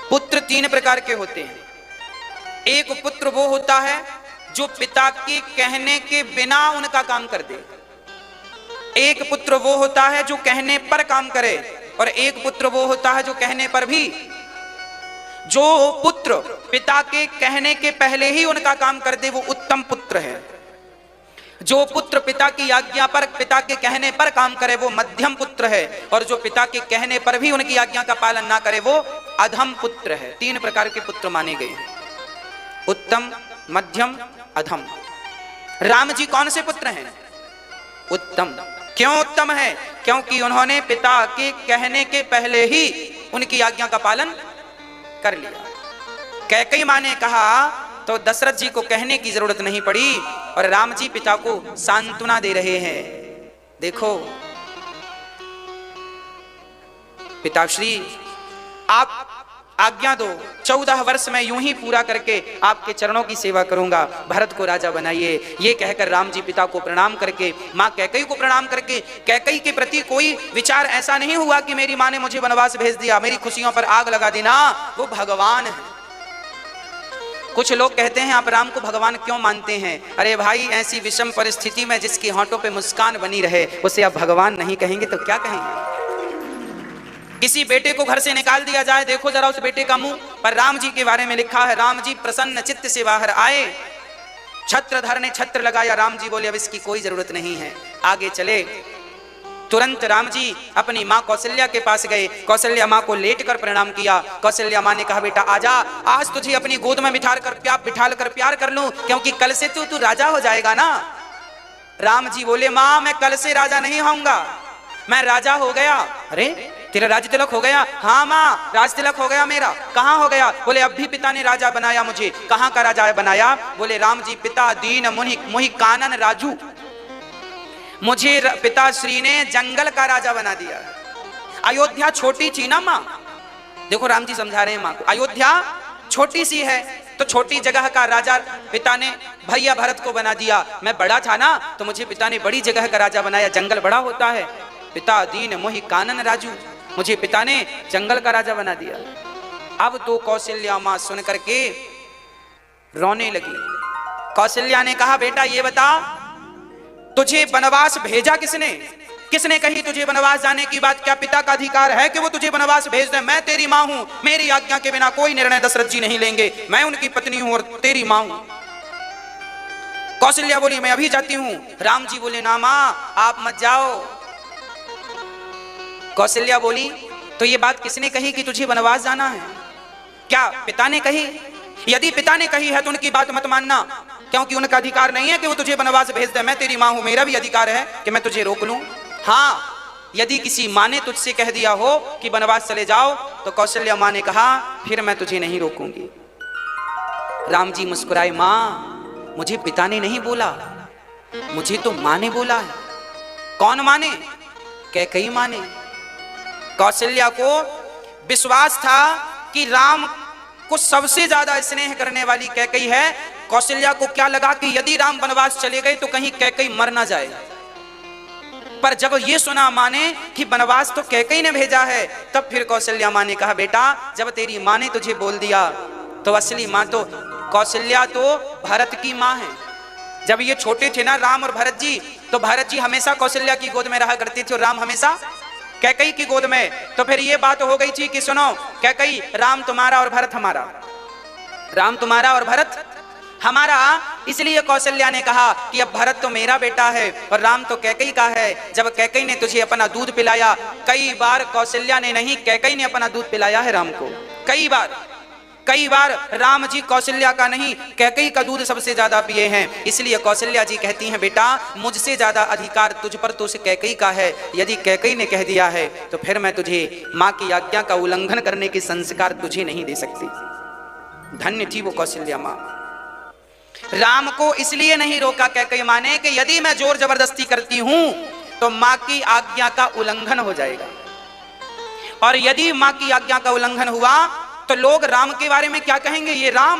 पुत्र 3 प्रकार के होते हैं। एक पुत्र वो होता है जो पिता के कहने के बिना उनका काम कर दे, एक पुत्र वो होता है जो कहने पर काम करे, और एक पुत्र वो होता है जो कहने पर भी, जो पुत्र पिता के कहने के पहले ही उनका काम कर दे वो उत्तम पुत्र है। जो पुत्र पिता की आज्ञा पर, पिता के कहने पर काम करे वो मध्यम पुत्र है, और जो पिता के कहने पर भी उनकी आज्ञा का पालन ना करे वो अधम पुत्र है। 3 प्रकार के पुत्र माने गए हैं, उत्तम, मध्यम, अधम। राम जी कौन से पुत्र हैं? उत्तम। क्यों उत्तम है? क्योंकि उन्होंने पिता के कहने के पहले ही उनकी आज्ञा का पालन कर लिया। कैकई मां ने कहा तो दशरथ जी को कहने की जरूरत नहीं पड़ी, और राम जी पिता को सांत्वना दे रहे हैं। देखो पिताश्री आप आज्ञा दो, 14 वर्ष में यूं ही पूरा करके आपके चरणों की सेवा करूंगा, भरत को राजा बनाइए। ये कहकर राम जी पिता को प्रणाम करके, मां कैकई को प्रणाम करके, कैकई के प्रति कोई विचार ऐसा नहीं हुआ कि मेरी मां ने मुझे वनवास भेज दिया, मेरी खुशियों पर आग लगा देना, वो भगवान है। कुछ लोग कहते हैं आप राम को भगवान क्यों मानते हैं? अरे भाई ऐसी विषम परिस्थिति में जिसके होंठों पे मुस्कान बनी रहे उसे आप भगवान नहीं कहेंगे तो क्या कहेंगे? किसी बेटे को घर से निकाल दिया जाए, देखो जरा उस बेटे का मुंह, पर राम जी के बारे में लिखा है राम जी प्रसन्न चित्त से बाहर आए, छत्रधर ने छत्र लगाया, राम जी बोले अब इसकी कोई जरूरत नहीं है, आगे चले। तुरंत राम जी अपनी माँ कौशल्या के पास गए, कौशल्या माँ को लेट कर प्रणाम किया। कौशल्या माँ ने कहा बेटा आजा, आज तुझे अपनी गोद में बिठाल कर प्यार कर लूं, क्योंकि कल से तू राजा हो जाएगा ना। राम जी बोले माँ मैं कल से राजा नहीं होऊंगा, मैं राजा हो गया। अरे तेरा राज तिलक हो गया? हाँ माँ राज तिलक हो गया मेरा। कहाँ हो गया? बोले अब भी पिता ने राजा बनाया मुझे। कहाँ का राजा बनाया? बोले राम जी पिता दीन मुहि कानन राजू, मुझे पिता श्री ने जंगल का राजा बना दिया। अयोध्या छोटी थी ना माँ, देखो राम जी समझा रहे हैं माँ को, अयोध्या छोटी सी है तो छोटी जगह का राजा पिता ने भैया भरत को बना दिया। मैं बड़ा था ना तो मुझे पिता ने बड़ी जगह का राजा बनाया, जंगल बड़ा होता है। पिता दीन मोहि कानन राजू, मुझे पिता ने जंगल का राजा बना दिया। अब तो कौशल्या मां सुन करके रोने लगी। कौशल्या ने कहा, बेटा ये बता, तुझे वनवास भेजा किसने? किसने कही तुझे वनवास जाने की बात? क्या पिता का अधिकार है कि वो तुझे वनवास भेज दे? मैं तेरी मां हूं, मेरी आज्ञा के बिना कोई निर्णय दशरथ जी नहीं लेंगे। मैं उनकी पत्नी हूं और तेरी मां हूं। कौशल्या बोली, मैं अभी जाती हूं। राम जी बोले, ना मां, आप मत जाओ। कौशल्या बोली, तो ये बात किसने कही कि तुझे वनवास जाना है? क्या पिता ने कही? यदि पिता ने कही है तो उनकी बात मत मानना, क्योंकि उनका अधिकार नहीं है कि वो तुझे वनवास भेज दे। मैं तेरी मां हूं, मेरा भी अधिकार है कि मैं तुझे रोक लूं। हाँ, यदि किसी मां ने तुझसे कह दिया हो कि वनवास चले जाओ, तो कौशल्या मां ने कहा, फिर मैं तुझे नहीं रोकूंगी। राम जी मुस्कुराए, मां, मुझे पिता ने नहीं बोला, मुझे तो मां ने बोला है। कौन मां ने? कैकेयी मां ने। कौशल्या को विश्वास था कि राम को सबसे ज्यादा स्नेह करने वाली कैकेयी है। कौशल्या को क्या लगा कि यदि राम वनवास चले गए तो कहीं कैकेयी मर ना जाए। पर जब ये सुना मां ने कि वनवास तो कैकेयी ने भेजा है, तब फिर कौशल्या मां ने कहा, बेटा, जब तेरी मां ने तुझे बोल दिया तो असली मां तो कौशल्या तो भरत की मां है। जब ये छोटे थे ना राम और भरत जी, तो भरत जी हमेशा कौशल्या की गोद में रहा करते थे और राम हमेशा कैकेयी की गोद में। तो फिर ये बात हो गई थी कि सुनो कैकेयी, राम तुम्हारा और भरत हमारा, राम तुम्हारा और भरत हमारा। इसलिए कौशल्या ने कहा कि अब भरत तो मेरा बेटा है और राम तो कैकेयी का है। जब कैकेयी ने तुझे अपना दूध पिलाया, कई बार कौशल्या ने नहीं, कैकेयी ने अपना दूध पिलाया है राम को। कई बार राम जी कौशल्या का नहीं, कैकेयी का दूध सबसे ज्यादा पिए हैं। इसलिए कौशल्या जी कहती हैं, बेटा, मुझसे ज्यादा अधिकार तुझ पर तो उस कैकेयी का है। यदि कैकेयी ने कह दिया है तो फिर मैं तुझे मां की आज्ञा का उल्लंघन करने के संस्कार तुझे नहीं दे सकती। धन्य थी वो कौशल्या मां। राम को इसलिए नहीं रोका कैकेयी मां ने कि यदि मैं जोर जबरदस्ती करती हूं तो मां की आज्ञा का उल्लंघन हो जाएगा, और यदि मां की आज्ञा का उल्लंघन हुआ तो लोग राम के बारे में क्या कहेंगे? ये राम,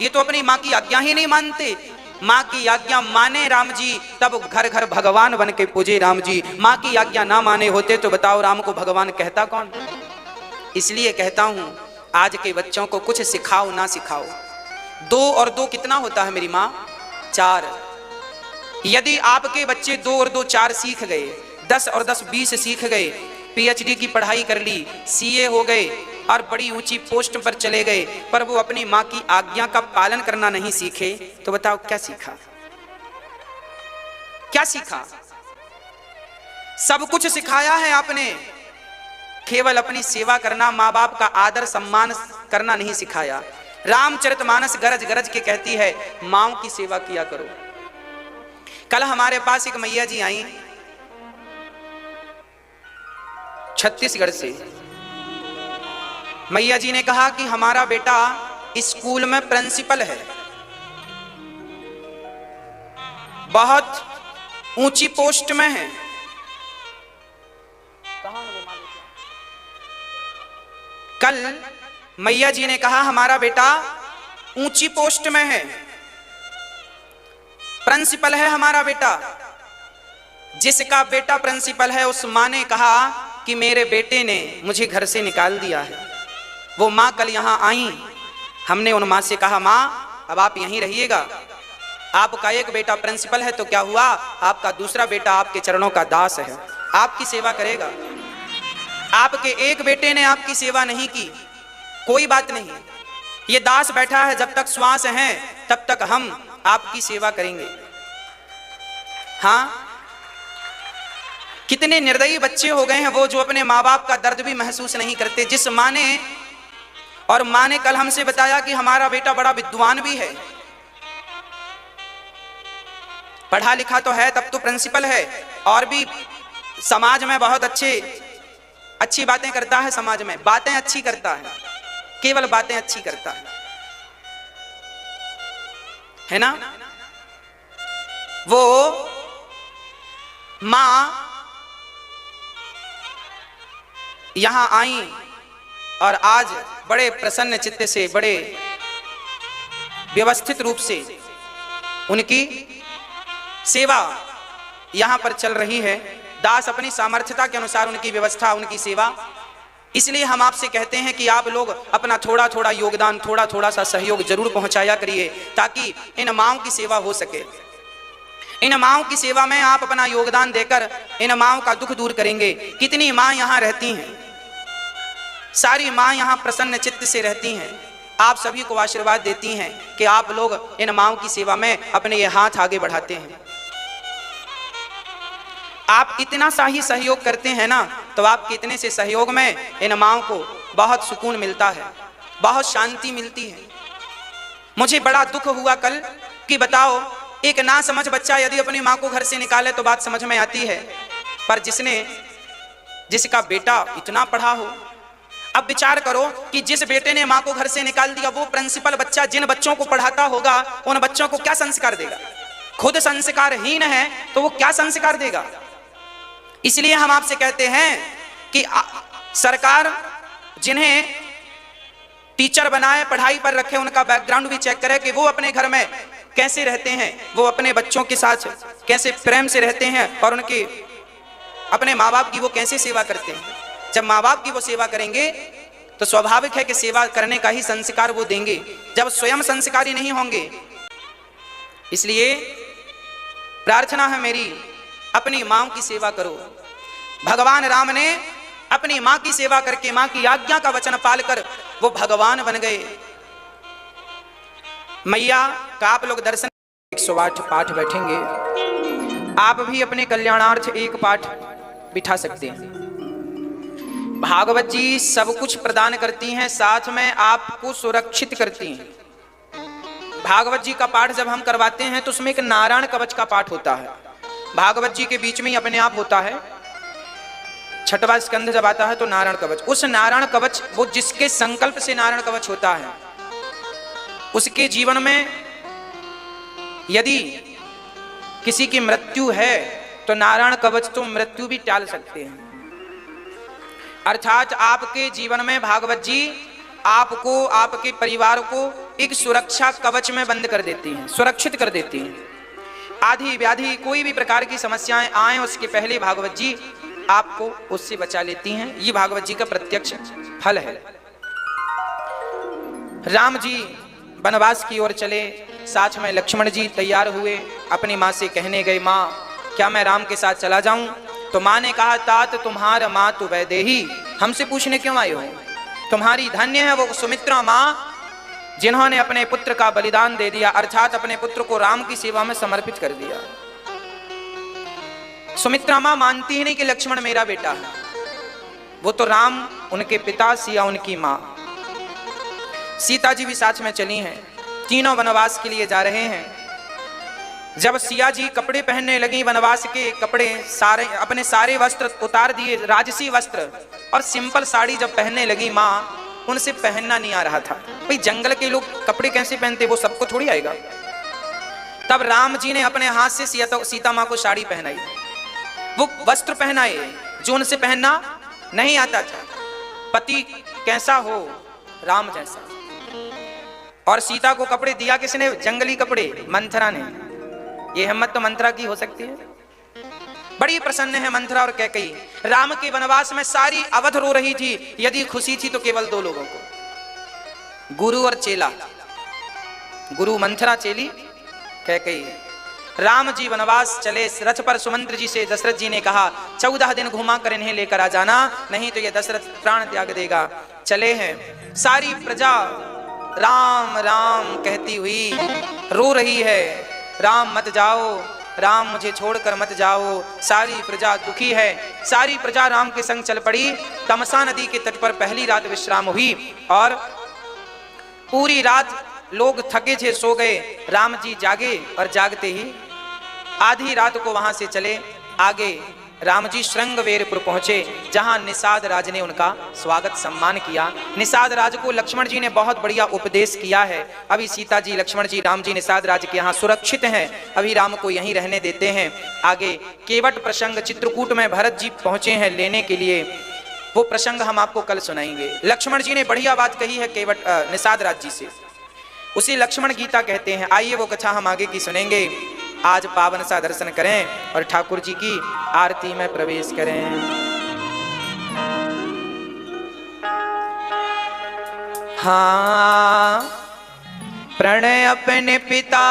ये तो अपनी मां की आज्ञा ही नहीं मानते। मां की आज्ञा माने राम जी, तब घर घर भगवान बन के पूजे राम जी। मां की आज्ञा ना माने होते तो बताओ राम को भगवान कहता कौन? इसलिए कहता हूं, आज के बच्चों को कुछ सिखाओ ना सिखाओ, 2 और 2 कितना होता है मेरी मां? 4। यदि आपके बच्चे 2 और 2 4 सीख गए, 10 और 10 20 सीख गए, पीएचडी की पढ़ाई कर ली, सीए हो गए और बड़ी ऊंची पोस्ट पर चले गए, पर वो अपनी मां की आज्ञा का पालन करना नहीं सीखे, तो बताओ क्या सीखा? क्या सीखा? सब कुछ सिखाया है आपने, केवल अपनी सेवा करना, माँ बाप का आदर सम्मान करना नहीं सिखाया। रामचरितमानस गरज गरज के कहती है, माओ की सेवा किया करो। कल हमारे पास एक मैया जी आई छत्तीसगढ़ से। मैया जी ने कहा कि हमारा बेटा स्कूल में प्रिंसिपल है, बहुत ऊंची पोस्ट में है। कल मैया जी ने कहा हमारा बेटा ऊंची पोस्ट में है, प्रिंसिपल है हमारा बेटा। जिसका बेटा प्रिंसिपल है उस मां ने कहा कि मेरे बेटे ने मुझे घर से निकाल दिया है। वो मां कल यहां आई, हमने उन मां से कहा, मां अब आप यहीं रहिएगा, आपका एक बेटा प्रिंसिपल है तो क्या हुआ, आपका दूसरा बेटा आपके चरणों का दास है, आपकी सेवा करेगा। आपके एक बेटे ने आपकी सेवा नहीं की, कोई बात नहीं, ये दास बैठा है, जब तक श्वास है तब तक हम आपकी सेवा करेंगे। हाँ, कितने निर्दयी बच्चे हो गए हैं वो, जो अपने माँ बाप का दर्द भी महसूस नहीं करते। जिस माँ ने, और माँ ने कल हमसे बताया कि हमारा बेटा बड़ा विद्वान भी है, पढ़ा लिखा तो है, तब तो प्रिंसिपल है, और भी समाज में बहुत अच्छी बातें करता है, समाज में बातें अच्छी करता है, केवल बातें अच्छी करता है ना। वो मां यहां आई और आज बड़े प्रसन्न चित्त से, बड़े व्यवस्थित रूप से उनकी सेवा यहां पर चल रही है। दास अपनी सामर्थ्यता के अनुसार उनकी व्यवस्था, उनकी सेवा। इसलिए हम आपसे कहते हैं कि आप लोग अपना थोड़ा थोड़ा योगदान, थोड़ा थोड़ा सा सहयोग जरूर पहुंचाया करिए, ताकि इन माँओं की सेवा हो सके। इन माँओं की सेवा में आप अपना योगदान देकर इन माँओं का दुख दूर करेंगे। कितनी माँ यहाँ रहती हैं, सारी माँ यहाँ प्रसन्न चित्त से रहती हैं, आप सभी को आशीर्वाद देती हैं कि आप लोग इन माँओं की सेवा में अपने ये हाथ आगे बढ़ाते हैं। आप इतना सा ही सहयोग करते हैं ना, तो आपके इतने से सहयोग में इन माँओं को बहुत सुकून मिलता है, बहुत शांति मिलती है। मुझे बड़ा दुख हुआ कल कि बताओ, एक ना समझ बच्चा यदि अपनी माँ को घर से निकाले तो बात समझ में आती है, पर जिसका बेटा इतना पढ़ा हो, अब विचार करो कि जिस बेटे ने माँ को घर से निकाल दिया, वो प्रिंसिपल बच्चा जिन बच्चों को पढ़ाता होगा, उन बच्चों को क्या संस्कार देगा? खुद संस्कारहीन है तो वो क्या संस्कार देगा? इसलिए हम आपसे कहते हैं कि सरकार जिन्हें टीचर बनाए, पढ़ाई पर रखे, उनका बैकग्राउंड भी चेक करे कि वो अपने घर में कैसे रहते हैं, वो अपने बच्चों के साथ कैसे प्रेम से रहते हैं, और उनके अपने माँ बाप की वो कैसे सेवा करते हैं। जब माँ बाप की वो सेवा करेंगे तो स्वाभाविक है कि सेवा करने का ही संस्कार वो देंगे, जब स्वयं संस्कारी नहीं होंगे। इसलिए प्रार्थना है मेरी, अपनी माँ की सेवा करो। भगवान राम ने अपनी माँ की सेवा करके, माँ की आज्ञा का वचन पालकर वो भगवान बन गए। मैया का आप लोग दर्शन 108 पाठ बैठेंगे, आप भी अपने कल्याणार्थ एक पाठ बिठा सकते हैं। भागवत जी सब कुछ प्रदान करती हैं, साथ में आपको सुरक्षित करती हैं। भागवत जी का पाठ जब हम करवाते हैं तो उसमें एक नारायण कवच का पाठ होता है। भागवत जी के बीच में ही अपने आप होता है, 6वां स्कंध जब आता है तो नारायण कवच, उस नारायण कवच, वो जिसके संकल्प से नारायण कवच होता है, उसके जीवन में यदि किसी की मृत्यु है तो नारायण कवच तो मृत्यु भी टाल सकते हैं। अर्थात आपके जीवन में भागवत जी आपको, आपके परिवार को एक सुरक्षा कवच में बंद कर देती हैं, सुरक्षित कर देती हैं। आधी व्याधि कोई भी प्रकार की समस्याएं आए, उसके पहले भागवत जी आपको उससे बचा लेती हैं। ये भागवत जी का प्रत्यक्ष फल है। राम जी वनवास की ओर चले, साथ में लक्ष्मण जी तैयार हुए, अपनी माँ से कहने गए, माँ क्या मैं राम के साथ चला जाऊं? तो माँ ने कहा, तात तुम्हारा माँ तो वैदेही, हमसे पूछने क्यों आए हो? तुम्हारी धन्य है वो सुमित्रा माँ जिन्होंने अपने पुत्र का बलिदान दे दिया, अर्थात अपने पुत्र को राम की सेवा में समर्पित कर दिया। सुमित्रा माँ मानती ही नहीं कि लक्ष्मण मेरा बेटा है, वो तो राम उनके पिता, सिया उनकी माँ। सीता जी भी साथ में चली हैं, तीनों वनवास के लिए जा रहे हैं। जब सिया जी कपड़े पहनने लगी, वनवास के कपड़े सारे, अपने सारे वस्त्र उतार दिए, राजसी वस्त्र, और सिंपल साड़ी जब पहनने लगी माँ, उनसे पहनना नहीं आ रहा था। भाई जंगल के लोग कपड़े कैसे पहनते, वो सबको थोड़ी आएगा। तब राम जी ने अपने हाथ से सीता माँ को साड़ी पहनाई, वो वस्त्र पहनाए जो उनसे पहनना नहीं आता था। पति कैसा हो, राम जैसा। और सीता को कपड़े दिया किसने? जंगली कपड़े, मंथरा ने। ये हिम्मत तो मंथरा की हो सकती है। बड़ी प्रसन्न है मंथरा और कैकेयी। राम के वनवास में सारी अवध रो रही थी। यदि खुशी थी तो केवल 2 लोगों को, गुरु और चेला। गुरु मंथरा, चेली कैकेयी। राम जी वनवास चले, रथ पर सुमंत्र जी से दशरथ जी ने कहा, 14 दिन घुमा कर इन्हें लेकर आ जाना, नहीं तो ये दशरथ प्राण त्याग देगा। चले हैं, सारी प्रजा राम राम कहती हुई रो रही है, राम मत जाओ, राम मुझे छोड़कर मत जाओ। सारी प्रजा दुखी है। सारी प्रजा राम के संग चल पड़ी। तमसा नदी के तट पर पहली रात विश्राम हुई और पूरी रात लोग थके थे, सो गए। राम जी जागे और जागते ही आधी रात को वहां से चले आगे। राम जी श्रृंगवेरपुर पहुंचे, जहां निषाद राज ने उनका स्वागत सम्मान किया। निषाद राज को लक्ष्मण जी ने बहुत बढ़िया उपदेश किया है। अभी सीता जी, लक्ष्मण जी, राम जी निषाद राज के यहाँ सुरक्षित हैं, अभी राम को यहीं रहने देते हैं। आगे केवट प्रसंग चित्रकूट में भरत जी पहुंचे हैं लेने के लिए, वो प्रसंग हम आपको कल सुनाएंगे। लक्ष्मण जी ने बढ़िया बात कही है केवट निषाद राज जी से, उसे लक्ष्मण गीता कहते हैं। आइए वो कथा हम आगे की सुनेंगे। आज पावन सा दर्शन करें और ठाकुर जी की आरती में प्रवेश करें। हाँ, प्रणय अपने पिता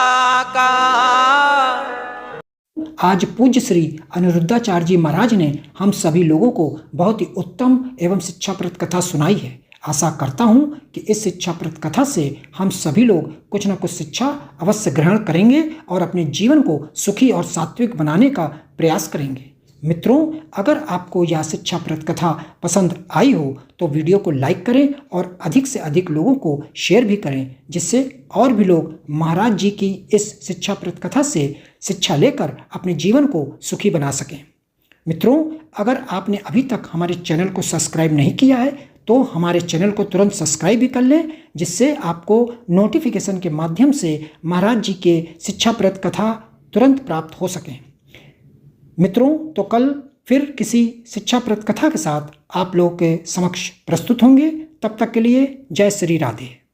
का। आज पूज्य श्री अनिरुद्धाचार्य जी महाराज ने हम सभी लोगों को बहुत ही उत्तम एवं शिक्षाप्रद कथा सुनाई है। आशा करता हूं कि इस शिक्षाप्रद कथा से हम सभी लोग कुछ न कुछ शिक्षा अवश्य ग्रहण करेंगे और अपने जीवन को सुखी और सात्विक बनाने का प्रयास करेंगे। मित्रों, अगर आपको यह शिक्षाप्रद कथा पसंद आई हो तो वीडियो को लाइक करें और अधिक से अधिक लोगों को शेयर भी करें, जिससे और भी लोग महाराज जी की इस शिक्षाप्रद कथा से शिक्षा लेकर अपने जीवन को सुखी बना सकें। मित्रों, अगर आपने अभी तक हमारे चैनल को सब्सक्राइब नहीं किया है तो हमारे चैनल को तुरंत सब्सक्राइब भी कर लें, जिससे आपको नोटिफिकेशन के माध्यम से महाराज जी के शिक्षाप्रद कथा तुरंत प्राप्त हो सकें। मित्रों, तो कल फिर किसी शिक्षाप्रद कथा के साथ आप लोगों के समक्ष प्रस्तुत होंगे। तब तक के लिए जय श्री राधे।